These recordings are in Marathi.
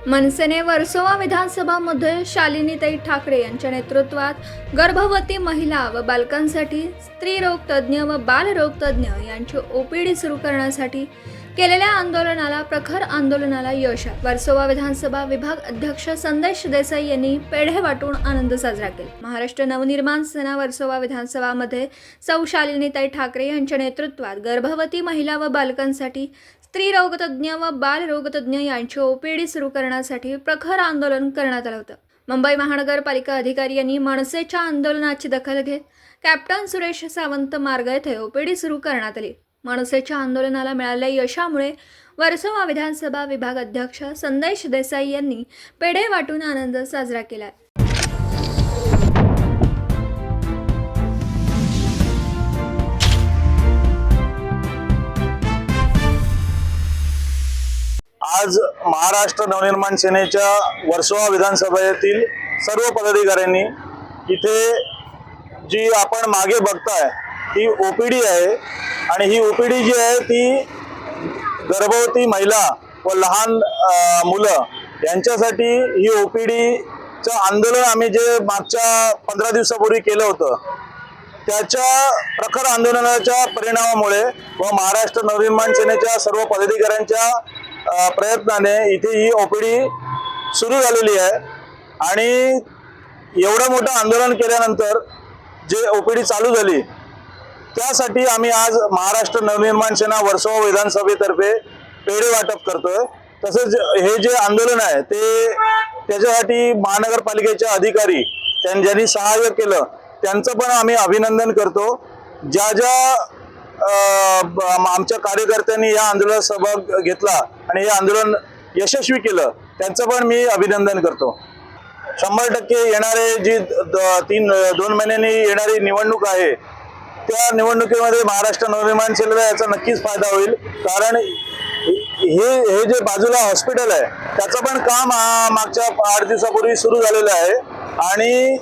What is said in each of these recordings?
मनसेने वर्सोवा विधानसभामध्ये शालिनीताई ठाकरे यांच्या नेतृत्वात गर्भवती महिला व बालकांसाठी स्त्रीरोग तज्ज्ञ व बालरोग तज्ज्ञ यांची ओपीडी सुरू करण्यासाठी केलेल्या आंदोलनाला प्रखर आंदोलनाला यश आहे। वर्सोवा विधानसभा विभाग अध्यक्ष संदेश देसाई यांनी पेढे वाटून आनंद साजरा केला। महाराष्ट्र नवनिर्माण सेना वर्सोवा विधानसभामध्ये सौ शालिनीताई ठाकरे यांच्या नेतृत्वात गर्भवती महिला व बालकांसाठी स्त्रीरोगतज्ञ व बालरोगतज्ञ यांची ओपीडी सुरू करण्यासाठी प्रखर आंदोलन करण्यात आलं होतं। मुंबई महानगरपालिका अधिकारी यांनी मनसेच्या आंदोलनाची दखल घेत कॅप्टन सुरेश सावंत मार्ग येथे ओपीडी सुरू करण्यात आली। मनसेच्या आंदोलनाला मिळालेल्या यशामुळे वर्सोवा विधानसभा विभाग अध्यक्ष संदेश देसाई यांनी पेढे वाटून आनंद साजरा केला। आज महाराष्ट्र नवनिर्माण सेनेच्या वर्सोवा विधानसभेतील सर्व पदाधिकाऱ्यांनी इथे जी आपण मागे बघताय ही ओपीडी आहे आणि ही ओपीडी जी आहे ती गर्भवती महिला व लहान मुलं यांच्यासाठी ही ओपीडीचं आंदोलन आम्ही जे मागच्या 15 दिवसापूर्वी केलं होतं त्याच्या प्रखर आंदोलनाच्या परिणामामुळे व महाराष्ट्र नवनिर्माण सेनेच्या सर्व पदाधिकाऱ्यांच्या प्रयत्नाने इथे ही ओपीडी सुरू झालेली आहे आणि एवढं मोठं आंदोलन केल्यानंतर जे ओपीडी चालू झाली त्यासाठी आम्ही आज महाराष्ट्र नवनिर्माण सेना वर्सोवा विधानसभेतर्फे पेढे वाटप करतोय। तसेच हे जे आंदोलन आहे त्याच्यासाठी महानगरपालिकेचे अधिकारी ज्यांनी सहाय्य केलं त्यांचं पण आम्ही अभिनंदन करतो। ज्या आमच्या कार्यकर्त्यांनी या आंदोलनात सहभाग घेतला आणि हे आंदोलन यशस्वी केलं त्यांचं पण मी अभिनंदन करतो। 100% येणारे जी 2 महिन्यांनी येणारी निवडणूक आहे त्या निवडणुकीमध्ये महाराष्ट्र नवनिर्माण सेनेला याचा नक्कीच फायदा होईल, कारण हे जे बाजूला हॉस्पिटल आहे त्याचं पण काम मागच्या 8 दिवसापूर्वी सुरू झालेलं आहे आणि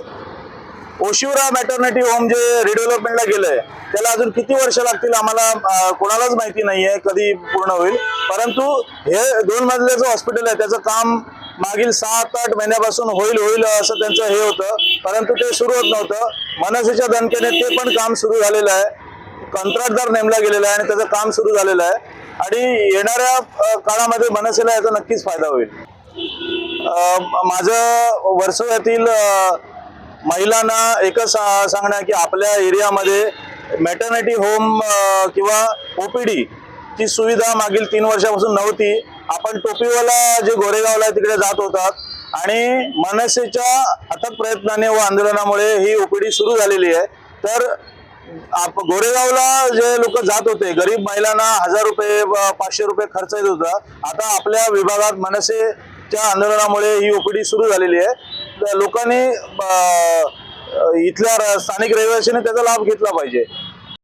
ओशिवरा मॅटर्निटी होम जे रिडेव्हलपमेंटला गेलंय त्याला अजून किती वर्ष लागतील आम्हाला कोणालाच माहिती नाहीये कधी पूर्ण होईल, परंतु हे 2 मजल्याचं हॉस्पिटल आहे त्याचं काम मागील 7-8 महिन्यापासून होईल असं त्यांचं हे होतं, परंतु ते सुरू होत नव्हतं। मनसेच्या दणक्याने ते पण काम सुरू झालेलं आहे, कंत्राटदार नेमला गेलेला आहे आणि त्याचं काम सुरू झालेलं आहे आणि येणाऱ्या काळामध्ये मनसेला याचा नक्कीच फायदा होईल। माझं वर्सोव्यातील महिलांना एकच सांगणं आहे की आपल्या एरियामध्ये मॅटर्निटी होम किंवा ओपीडी ची सुविधा मागील 3 वर्षापासून नव्हती। आपण टोपीवाला जे गोरेगावला तिकडे जात होतात आणि मनसेच्या अथक प्रयत्नाने व आंदोलनामुळे ही ओपीडी सुरू झालेली आहे। तर गोरेगावला जे लोक जात होते गरीब महिलांना 1000 रुपये 500 रुपये खर्च येत होता, आता आपल्या विभागात मनसेच्या आंदोलनामुळे ही ओपीडी सुरू झालेली आहे। लोकांनी इथल्या स्थानिक रहिवाशांनी त्याचा लाभ घेतला पाहिजे।